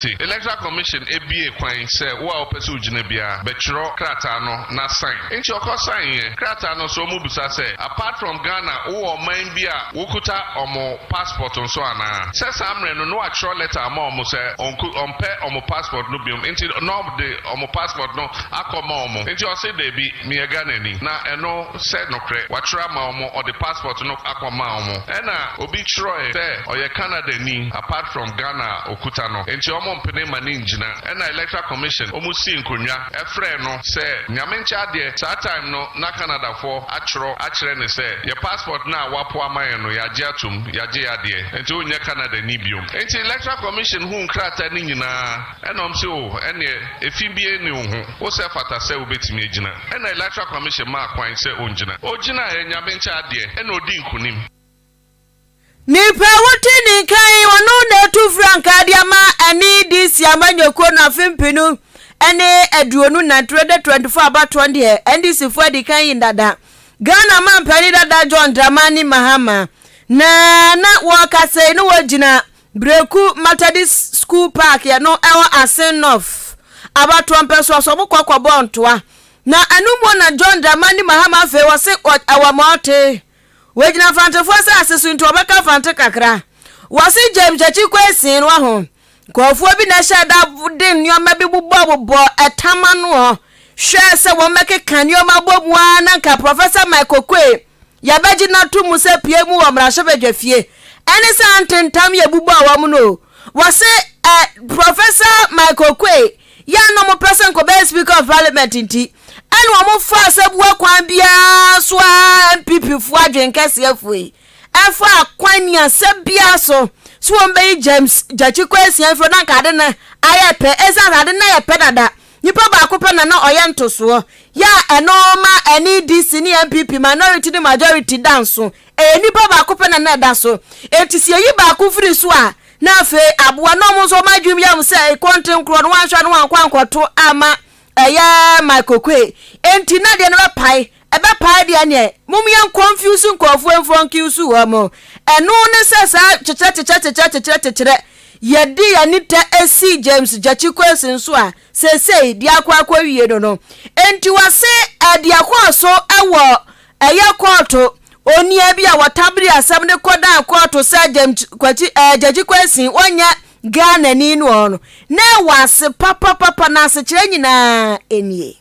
Electoral Commission EBA kwan say wo a opese ugine bia betro krata no na sign. Enti okọ sign ye krata no so mu bisa say apart from Ghana wo man bia wokuta omo passport nso ana. Say samre no no atro letter ama omo say onpe omo passport no biom. Enti no de omo passport no akoma omo. Enti o say dey bi me Ghana ni. Na eno say no kre watra ma omo or the passport no akoma omo. Ena obi tro say oye Canada ni apart from Ghana okuta no. Enti mpene mani njina ena Electoral Commission omusi nkonwa efre no se nyamencha de saa time no na Canada for achre ne se ye passport na wapo amaye no yaje atum yaje yade enti onye Canada ni biom enti Electoral Commission hu nkrata ni nyina ena omse o ene efibie ni hu o se fata se obetimi ejina ena Electoral Commission ma kwan se onjina ojina ye nyamencha de ena odi nkunim Nipa wuti ni kai wano na tu franka diama ani disi amanyoko na fimpinu ene eduonu na 2024 about 20 endi sifua di kai ndada Ghana man pani dada John Dramani Mahama na wakase no wajina Breku Methodist School Park ya no ewa Asenof about 1 person so kwa bontoa na anumo na John Dramani Mahama fe wase awamote Wejina fante fwasa asesuntu obeka fante kakra. Wasi James Chikwesin wa ho. Kofuo bi na shada din nyoma bi bubbo etama no. Hwe se wo meke kanyoma bobua na ka Professor Michael Kwe. Ya beji na tumu se pie mu wa mrahye bedwafie. Ene se antentam ye bubbo awa mu no. Wasi Professor Michael Kwe ya no mo person ko be Speaker of Parliament nti. Anu amu fa sebuwa kwan bia so MPP fu adwenkase afui afa kwan ya sebia so won James Chikwesin afro na kade na ayepe eza ade na yepe dada nipa ba ko pe na oye ntoso ya enoma any DC ni MPP minority ni majority danso nipa ba ko pe na da so etisi yi ba ko firi so a na fe aboa no mo so madwum yam se konten kro no wanhwa no wankwankoto ama Aya Michael Kwe enti na de na pai ebe pai de ane mumyan confusing kofu enfron kiusu wa mo eno ne sesa cheche yedi anita esi James Chikwesin so a sesei di akwa wie no enti wase adi akwa so ewo aya koto oni abia watabri asem ne koda koto sa James Chikwesin onya Ghana ni no ono na wase papa na se kire nyina enie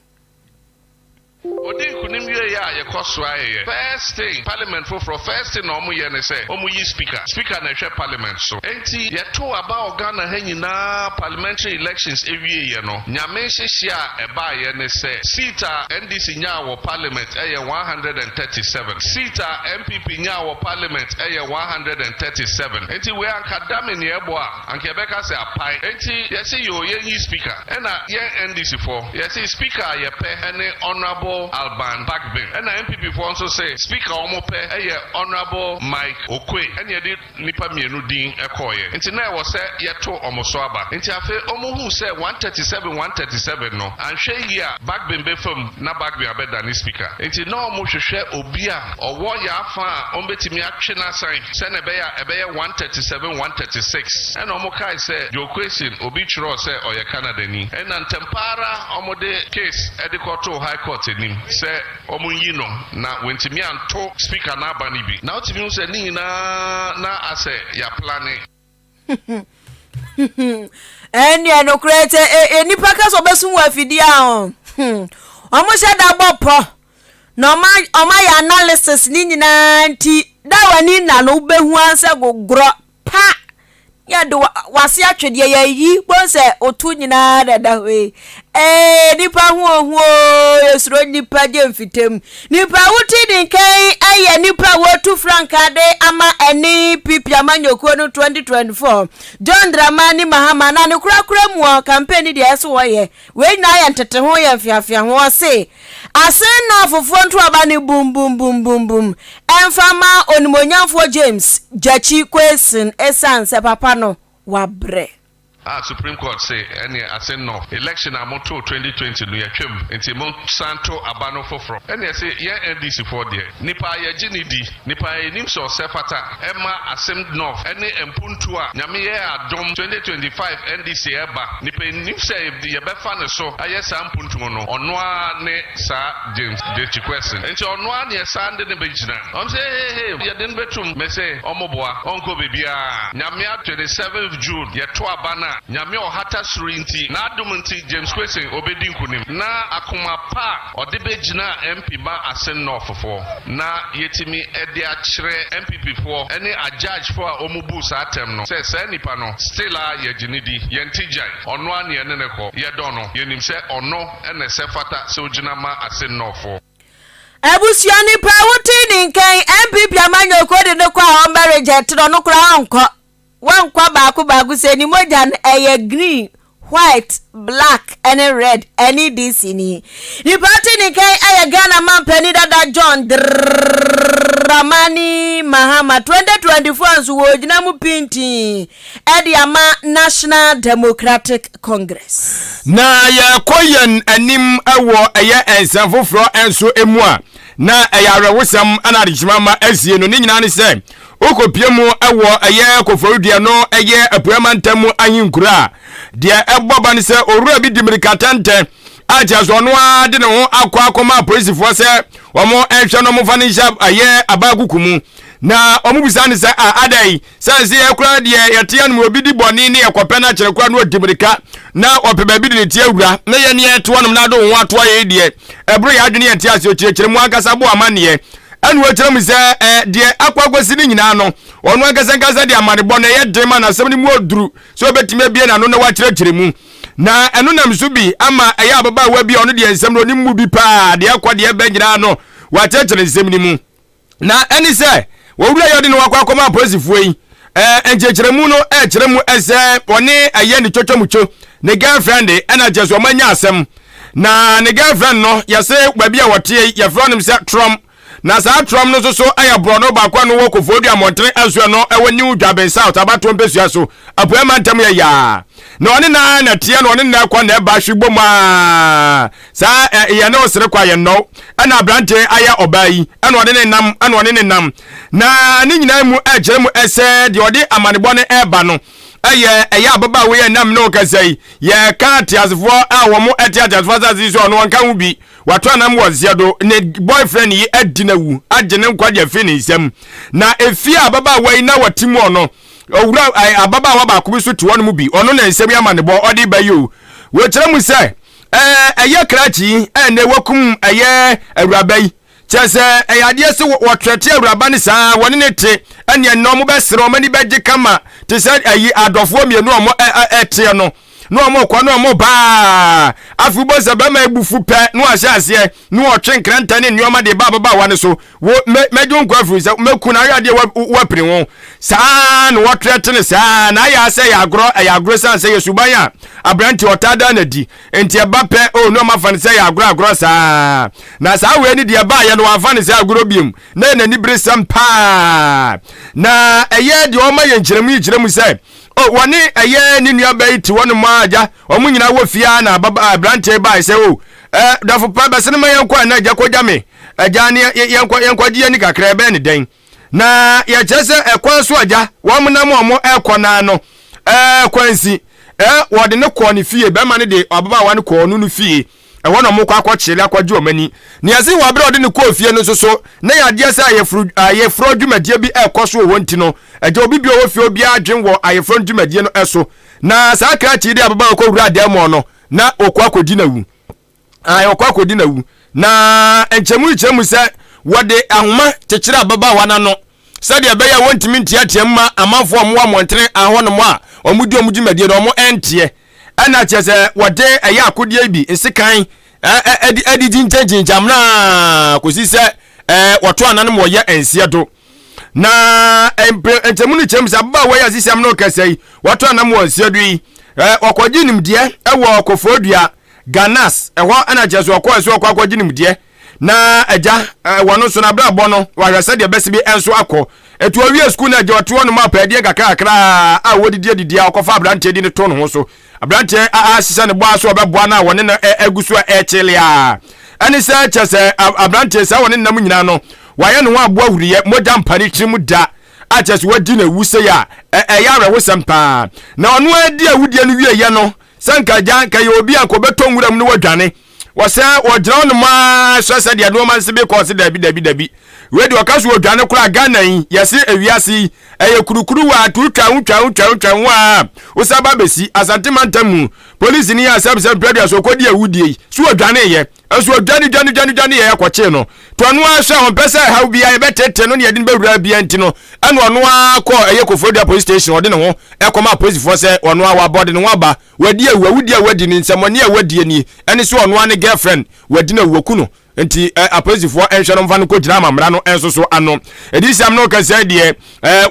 Odi kunim ye ya ye koswa ye first thing parliament for first thing no mu ye ne say omu yi speaker na hwe parliament so enti ye to about Ghana ha nyina parliamentary elections ewie ye no nyame hihia eba ye ne say seata NDC nya wo parliament eye 137 seata MPP nya wo parliament eye 137 enti we akadame ne ebo a anke beka say apai enti ye say yo ye yi speaker ena ye NDC for ye say speaker ye pe ene honorable Alban Backbin and MPP for also say speaker omope honorable Mike Okwe and ye did nipa mienu din ekoye nti na wo say ye to omoso aba nti afi omohu say 137 no and hwe here Backbin be fam na Backbin abeda ni speaker nti na omo hwehwe obi a owo ya afa ombetimi atwe na sign say na ebe 136 and omo kai say Jokwesin obi chiro say oye Canada ni and antempara omo de case edikoto high court ni say omunyi no na wentimi anto speaker na abani bi na otimi say ni na ase ya planning eni no create nipa ka so besun wa fidi ahun omo se da gbopo no ma ya analysis ni nyina nti da wani na no behu anse gogro pa ya do wase atwede ya yi bonse otu nyina dada we nipa hu yesro nipa je mfitem nipa wuti din kai aye nipa wotu frankade ama eni pipi amanyoko no 2024 John Dramani Mahama na ne kura mu campaign de eso wo ye we na ya ntete ho ya fiafia ho se asen na fofo nto aba ne bum enfama onimonyamfo James Chikwesin esanse papa no wabre Supreme Court say any I say no election amoto 2020 no yatwam enti mo santo abano foforo any say yeah NDC for there nipa ye ginidi nipa ye nim so sefata emma asem north any empuntu a nyame ye adom 2025 NDC eba nipa nim say ye befa ne so aye sa mpuntu no ono a ne sa James de Chikwesen enti ono a ne sa nde ne begina am say hey ye den betum me say omoboa onko bebia nyame 27th June ye to abana nyame ohata surinti na adumunti James Kwesen obedi nkunim na akoma pa odebegina MP ba asen northfo na yetimi ede a kire MPP for any a judge for omubu sa atem no say nipa no still a ye ginidi ye ntijai ono a ne ne ko ye dono ye nim say ono ene se fata se ogina ma asen northfo Ebusiani pa wotini nkan MPP amanyo ko de ne kwa ho marriage tro no kura onko wankwa baaku se ni moja eye green white black and red any this ni party ni kai aya Ghana man penny dada John Dramani Mahama 2024 nso wo gina mu pinti Ediama National Democratic Congress na ya koyen anim ewo eye ensafofro enso emu a na eya rewosam ana adijima ma asie no ni nyina ne se okopiemu ewo eye koforudua no eye apuamantamu ahinkura de eboba ne se orura bi dimirikatante ajazo no ade ne ho akwa police fo se omo ehwe no mo fa ne sha eye abagukumu na omubisa ne se adai se ekura de yete no obi di boni ne ekope na kire kura no dimirika na opeba bi de tie awura na ye ne eto no na do ho ato aye de ebro ya adwene yete ase okire mu akasa bo amane anu akira mu se de akwagosi ni nyina no onu akasa de amanebo na ye dema na asem ni mu oduru so betime bie na no na wakire mu na enu nam so bi ama eya ababa wa bi onu de ensem no ni mu bi pa de akwa de benjira no wakire ensem ni mu na eni se wo wura yodi no akwa posifuo yi enjekire mu no kire mu ese oni aye ni twotwomucho ne girlfriend ena jeso manya asem na ne girlfriend no yase babi a wote ye fronim se Trump na sa Trump no so aya brono ba kwa no wo kofodu amontre aso no ewo new Jaben South abato mpesua so apuama ntam ya na oni na tie na oni na kwa na ba hwebo ma sa ye na osere kwa ye no ana brante aya obai ana oni ne nam na ni nyina mu agere mu ese de odi amanebo ne eba no eya ababa we ye nam no kasai ye ka tiasfo a wo mo etiatiasfo zazizo no nka hu bi wato anam woziado ne boyfriend yi adinawu agene nkwaje finisem na efia ababa we na watimu ono owura ababa wa ba ko so ti wono mu bi ono na nsem ya manebo odi bayo we kire mu se eye krachi ne wakum eye awurabai chese eyade se wotwete awuraba ne saa woni ne te ene no mo besere o mani beje kama te se ayi adofo mienu o mo ete no omo kwa no omo ba afubo se ba ma ebufu pe no ahye ase no otwe nkranta ne nioma de baba wa ne so mejo nkwa afu se meku na yade wa pire won saa no wotwete ne saa na ya se ya agro san se yesuban ya abranti otada na di enti eba pe o no ma fa ne se ya agro saa na saa we ni de ba ya no wa fa ne se agro biem na ni bresam pa na eye de o ma ye nkyeremu se o woni eye ni nua bai ti wonu ma aja omunyina wo fia na baba brante bai se o dafo pa be sene ma yenkwa na aja koja me aja ne yenkwa die ni kakra be ne den na ye chese ekwa so aja wo mu na mo ekona no kwansi wo de ne ko ne fie be ma ne de baba wa ne ko no fie wono mo kwa akwakyele akwaje omani ne yase wo abere ode ne ko fie no so na ya de ase ayefro dwumadie bi ekoso wo nti no eje obi bi wo fie obi adwen wo ayefro dwumadie no eso na sa kra chi de ababa ko wura de mo no na okwa akodi na wu okwa akodi na wu na enchemu se wode ahoma kyekire ababa wana no sade be ya wontimi ntiatia ma amanfo mo amontre ahono mo a omudi dwumadie no mo entie ana chese wode eya akodie bi nsikan edi jinjamna kosi se woto ananum wo ye ensie do na entemu ni chemsa baba we ya sisam no kasai woto anam wo ensie do yi okwaji nimdie ewo okofodua ganas eho ana chese okwaso okwaji nimdie na eja wono so na bra bo no wa hwese de bese bi enso akọ etu awie school na joto no ma pa die kakra a wodidi akofa abrante di ne to no ho so abrante a sisa ne boa so obeboa na woni na agusu a echele a ani se chese abrante sa woni nam nyina no waye no aboa huriye moja mpani chimu da a chese wadi na wuse ya yare wosampa na ono adi awudie no wie ye no sanka janka ye obi akobeto nwuram no wadwane wose wodra no ma so de no man se be ko se dabi we de wakaso wadwane kura Ghana yi yese ewiase eye kurukuru wa tutwa wa usaba besi asante mantamu police ni asabse brother so kodi awudie so wadwane ye aso wadwane ye akwache no to anu ahwe ho pese ha bia ye betete no ne yede bewura bia ntino anu ono akọ eye Kofodia police station ode ne ho ekoma police force ono wa body ne waba wadi awudi awadi ni nsamoni awadi ni ene so ono ane girlfriend wadi na woku no nti aposifo enhwe no mfa no ko gina mamra no enso so ano edisam no ka say de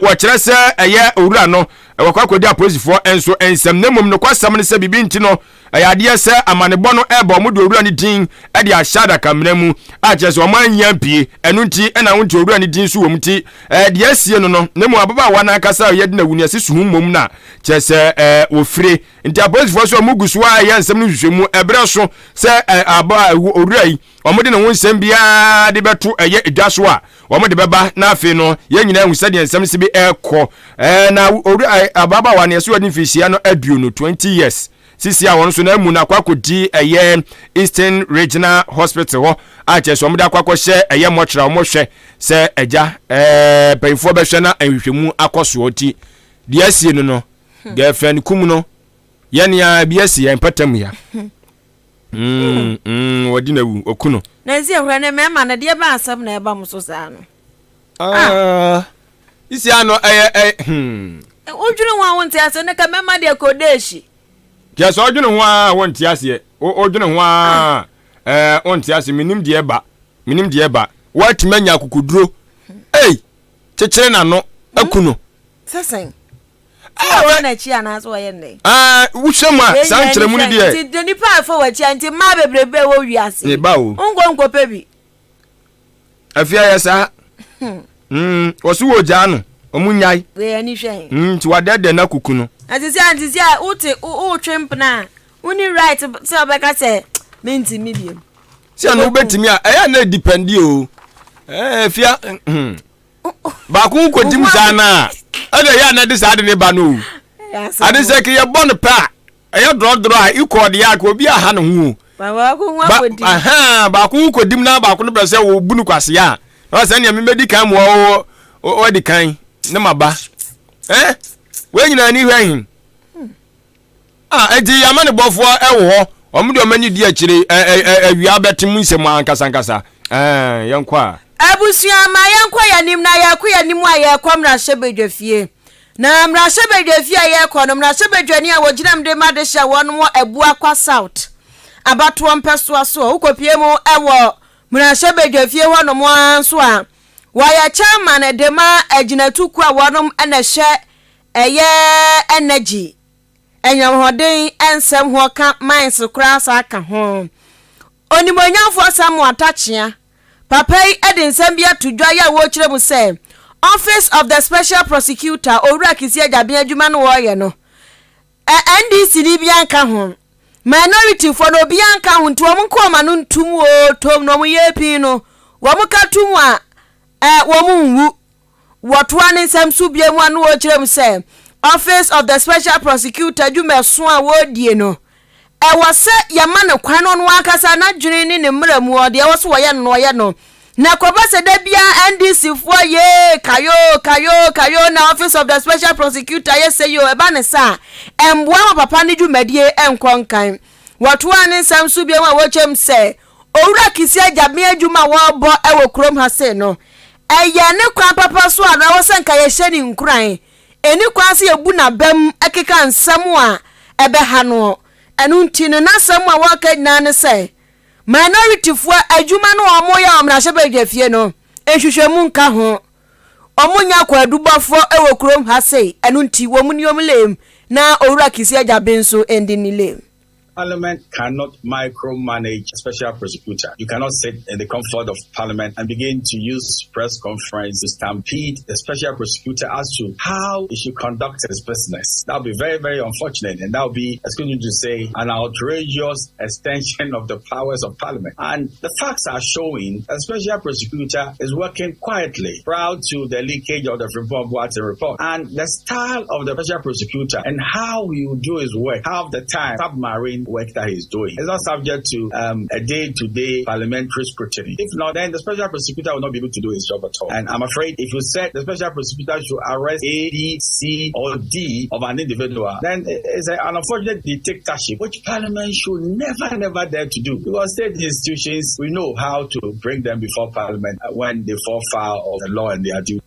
wo kire se eye owura no wakwa kodi aposifo enso ensam nemum no kwasam ne se bibi nti no ayade se amanebo no ebo mu de owura ne din e de ashada kamra mu a kire se o man yampie enu nti na wonti owura ne din so wo mti de asie no nemu ababa wa na akasa yede na wuni asisu mum na kire se ofire nti aposifo so mugusu a ye ensam no hwehwemu ebre so se aba owura yi omode ne wonsem bia de beto eye edwaso a omode beba na afi no ye nyina ehusade ensem se bi ekọ na ababa wa ne so wadi fishia no aduo no 20 years sisi a won so na mu na kwakodi eye Eastern Regional Hospital ho a che so omode akwakọ eye mochra omohwe se eja payfo be hwe na ehwehwemu akoso oti de asie no girlfriend kum no ye ne a bi asie empatam ya wadi na wu okuno na zi ehura ne mema na de ba asam na eba muso sa no isi ano ojunu wa wonti ase ne ka mema de kodeshi ke so ojunu ho wonti ase ojunu ho wonti ase minim de eba wati manya kukuduro chechire na no akuno sesen na chi anaso wa yenne wuhwema sankyere mu ni de ti ni pa fo wa chi anti ma bebrebe wo wiase e ba o ngo pebi afia ya sa osu wo ja no omunyai we ani hwen ti wadede na kuku no anti sia uti u twempna uni right se obeka se menti mi biem se no betimi a eya na dependi o fia ba ku ko dim sana ade ya na de sa de ne ba no ade se ke ye bon pa eya dro a iko de ya ko bi aha no hu ba ku nwa ko dim ba ku ko dim na ba ku no be se wo bunu kwase ya o se ne me medi kan mo o di kan ne maba we nyina ni hwan enti ya mane bofo ewo ho omude omani di akire awia betim nsem ankasa yankwa abusia ma yankwa yanim na yakwa yanim a yakwamra hyebedwafie na mra hyebedwafie ayekọ no mra hyebedwani a woginam de madehya wonmo abua kwa south abato mpeso aso ukopie mu ewo mra hyebedwafie honomo anso a waya chairman de ma aginatuku a wonom na hye eye energy enyamhoden ensem ho ka mines kras aka ho onimonyafo samu atachia papai edin sambia tudwa ya wo kire mu say Office of the Special Prosecutor owura kisi agabia adwuma no wo ye no NDC ni bia nka ho minority for no bia nka ho nto mo nko ma no ntum o tom no mo ye pin no wo mo ka tum a wo mo nwu woto ani samsu bia mu anu wo kire mu say Office of the Special Prosecutor adwuma so a wo die no wase yamane kwan no akasa na dwene ni ne mramu ode wose wo ye no na kwabase da bia NDC fo ye kayo na Office of the Special Prosecutor ye say yo eba ne sa emboa papa ne dwumadie enkonkan woto ani samsu bia wa wo chem say owura kisi agame adwuma wo bo ewo krom ha say no eye ne kwa papa so ana wo sanka ye hye ni nkuran eni kwa se ebu na bam akeka nsam a ebe ha no enunti no nasam a waka na ne say minority fo adwuma no omo ya omra hyebedwafie no ehwehwemu nka ho omunya kwa adubafo ewo krom ha say enunti wo muniom lem na owura kisi ajabe nso endi ni lem Parliament cannot micromanage a special prosecutor. You cannot sit in the comfort of Parliament and begin to use press conference to stampede the special prosecutor as to how he should conduct his business. That would be very, very unfortunate, and that would be, as good to say, an outrageous extension of the powers of Parliament. And the facts are showing that the special prosecutor is working quietly, proud to the leakage of the Freeport report. And the style of the special prosecutor and how he will do his work, half the time, submarine work that he's doing, is not subject to a day-to-day parliamentary scrutiny. If not, then the special prosecutor will not be able to do his job at all. And I'm afraid if you said the special prosecutor should arrest A, B, C, or D of an individual, then it's an unfortunate dictatorship, which Parliament should never dare to do. Because state institutions, we know how to bring them before Parliament when they fall foul of the law and their duty.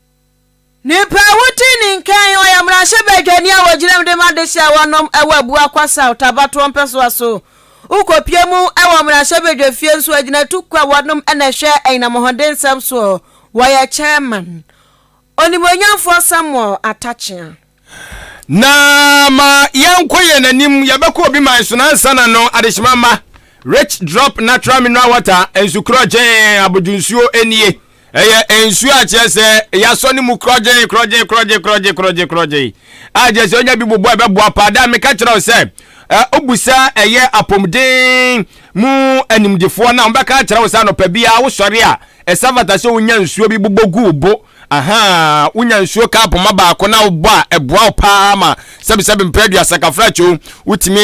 Nipa wuti ni nkan oyamra shebedwani a wogirem de madehia wonom ewabu akwasa utabato mpeso aso ukopiemu ewamra shebedwe fie nso agina tukwa wonom enehwe einamohoden samso waya chairman onimonyamfo Samuel Atachia na ma yankoye nanim yabeko obi man so na sana no adeshimama rich drop natural mineral water enzukroje abudunsuo enie ensuo a chese yaso ni mu kroje ajese onya bi bobo ebebo apada me ka kire o se obusa apomden mu animdefo na mbeka kire o se no pa bia wo sori a esavata se wonya nsuo bi bobogu bo aha unya nsuo ka apoma ba ko na wo a eboa pa ma sebi mpredua sakafracho utimi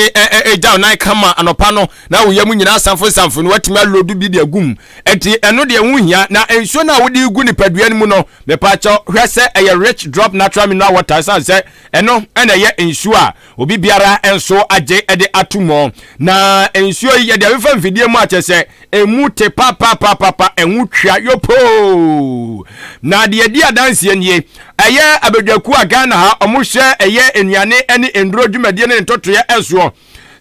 down na kama anopa no na wo yam nyina sanfo no watimi alodu bi de agum enti eno de huhia na nsuo na wo de gu ni padua ni mu no me pa cho hwese rich drop natural mineral water say eno ena ye nsuo a obi biara enso age ede atomo na nsuo ye de afa mfidie mu achese emu te papa enwu twa yopo na de di adanse enie eye abedwaku agana ha omuhwe eye enuane ene enduro dwumadie ne ntotoye eso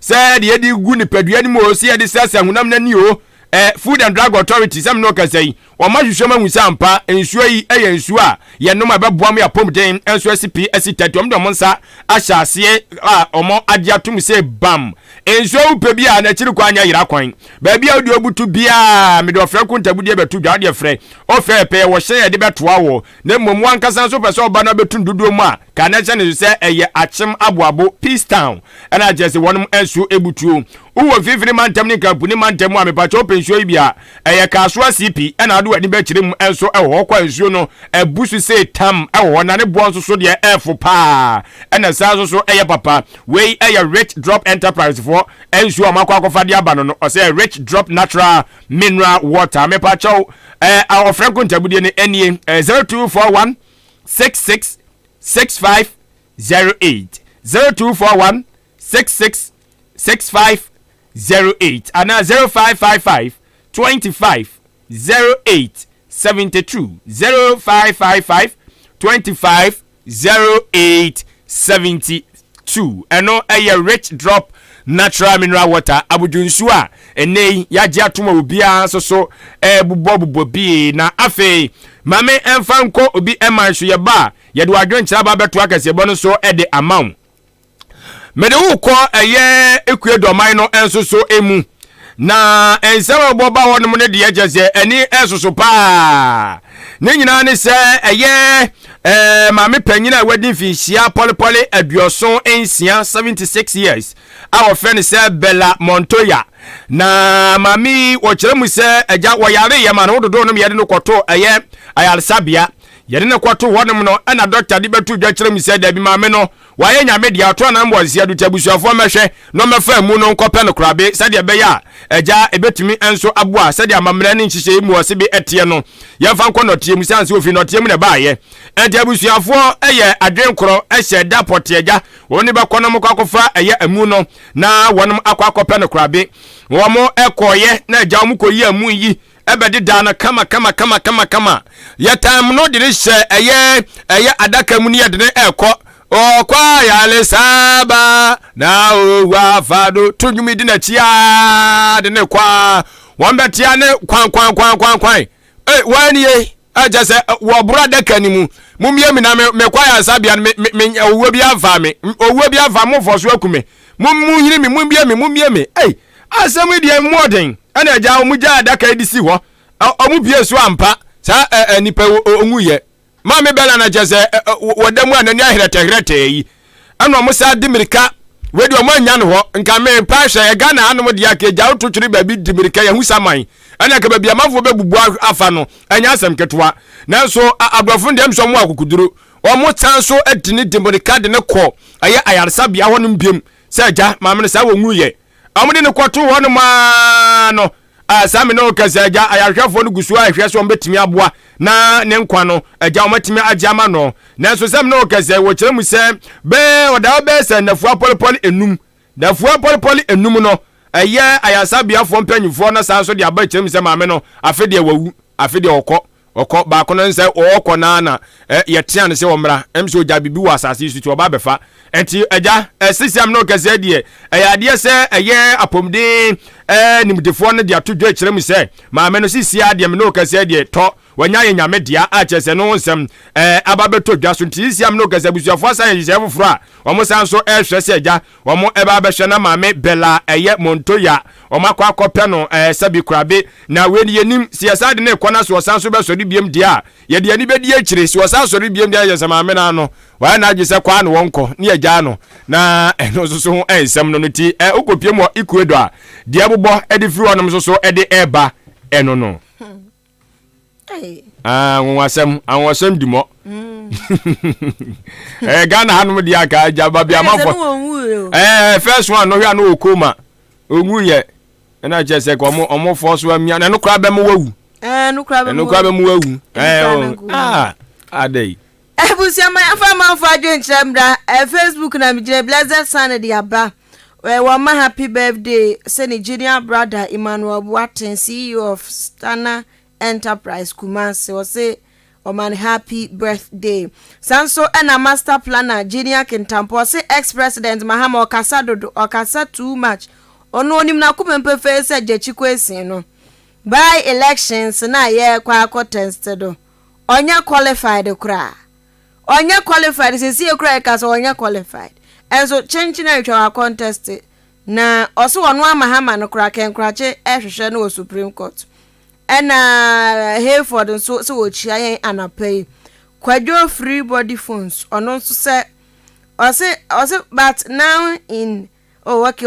se de di gu ni padua ni mu o se de sasa hunam na ni o Food and Drug Authority some no ka say o ma hwehwe ma nwusa ampa ensuo yi eye ensuo a ye no ma beboam ya pomden ensuo SP asitatu om de monsa ahyase a omo agiatum say bam ensuo upe bia na chiri kwa anya yira kwan ba bia odi obutu bia me de ofre kuntabudie betu dwa de frɛ ofe pe wo hye ye de betoa wo na mmom wankasa so pese oba na betu duduo mu a ka na kye ne se eye achem aboabo Peace Town ana jese wonum ensuo ebutuo uwo fifiri mantem ni kampuni mantem a me pa cho pensuo yi bia eye kasoa CP ana adu ani be kire mu enso ewo kwa ensuo no ebusu say tam ewo na ne bo nso so de efo pa ana sa so eye papa we eye rich drop enterprise for ensuo makwa akofa de aba no o say rich drop natural mineral water me pa cho our friend kuntabudie ne enie 0241 66 6508 0241 66 6508 and 0555 25 08 72 0555 25 08 72 and no a rich drop natural mineral water abudunsu a enei yaje atoma obia so bubo bi na afi mame emfa nko obi emanhwe ye ba ye de wadwenkyira ba beto akasebo no so de amaw mede wo ko ekuedoman no enso so emu na ensema oboba wonum ne de yegese eni enso pa ne nyina ne se mame panyina wedding finhia polepole aduoson ensia 76 years our friend se Bella Montoya na mami wo kire mu se agya wo yare ye ma no dodo no yede no kwoto ayalsabia yede ne kwoto wonum no na doctor de betu dwa kire mu se da bi mame no waye nyame dia to na mbozi adu tabusuafo mehwe no mefa mu no nkope no krabe sade be ya agya ebetumi enso aboa sade amamra ne nhihye mu wose bi etie no yemfa nko no tie mu sanse ofi no tie mu ne baaye enti abusuafo adwenkoro ehye da pote agya woni be kono mo kwakofa amu no na wonum akwakope no krabe womo ekoye na agya mu koyi amu yi ebedi dana kama yetam no de hye adaka mu ne yede ne eko kwa yale saba na owa fado tunjumi di na chia de ne kwa wambetia ne kwan wani ye aja se wo brada kanimu mumye mi na me kwa ya sabia me owo bi afa me owo bi afa mo foso akume Mumu me, mumbia me. Hey, asam with the modern, and a jaw muja daka edisi ho. Omupie so ampa, sa nipa onguye. Mame bela na jese wadamu ananya hirete yi. Ano musa dimirika, wedi omanya no ho, nka me pasha e Ghana anom de aka jaw totwiri babi dimirika ya hu saman. Ana ka babi amafo bebubu afa no, anya asem ketwa. Nanso abrofo ndem so mo akukuduru. Omo tanso edini dimirika de ne ko, aye ayarsa bia ho no mbiem. Se ja mame no sa wonguye. Amode ne kwato ho no ma no. Sami no kazaja ayahwafo no gusu ahwe so mbetimi aboa na ne nkwa no agya omatimi agyama no nanso sami no kaza wo kyeremu se be oda be se nafua polepole enum nafua polepole enum no eye ayasabiafo mpanyifo no sanso de aba kyeremu se maame no afede wawu afede okọ ba ko no nse okọ na yetia no se omra emso ogya bibi wa asase su ti oba befa enti agya sisiam no kaza de ade se eye apomde nimdefo no de atodwa kyeremu se maame no sisia de me no kaza de to wanya ye nyame dia a kyese no nsem ababeto dwa so ntisiam no kaza busuafo sa ye foforo a omo sanso ehwe se agya omo eba behwe na maame bela eye montoya omo akọ no sabi kurabe na we ni yenim siasa de ne kona so sanso be so biem dia ye de ani be die kyire si sanso biem dia ye se maame na no wa na agye se kwa no wonko ne agya no na eno so so ensem no ti okopie mo ikuedo a dia bobọ edi firi onom so so edi eba eno no awasem dimo Ghana hanum dia aka agya babia mafo first one no hwa no okoma onguye na chese ko omo force wa mia na no kra be mo wawu no kra be mo wawu adai ebusia ma afa manfo adwenkyerem da Facebook na migire blessed son de aba we ma happy birthday say Nigeria brother Emmanuel Boaten CEO of Stana Enterprise Kumasi was say man happy birthday sanso na master planner Junior Kintampo say ex-president Mahama okasa too much ono onim na kupempe face agechikwesin no by elections na ye kwa contest do onya qualified kra onya qualified sisi kra ka so onya qualified enso chenchi na twa contest na oso ono Mahama no kra ken krache ehwehwe no Supreme Court ena Hayford so ochia yen anapay kwadwo free body phones ono so say ose but now in okay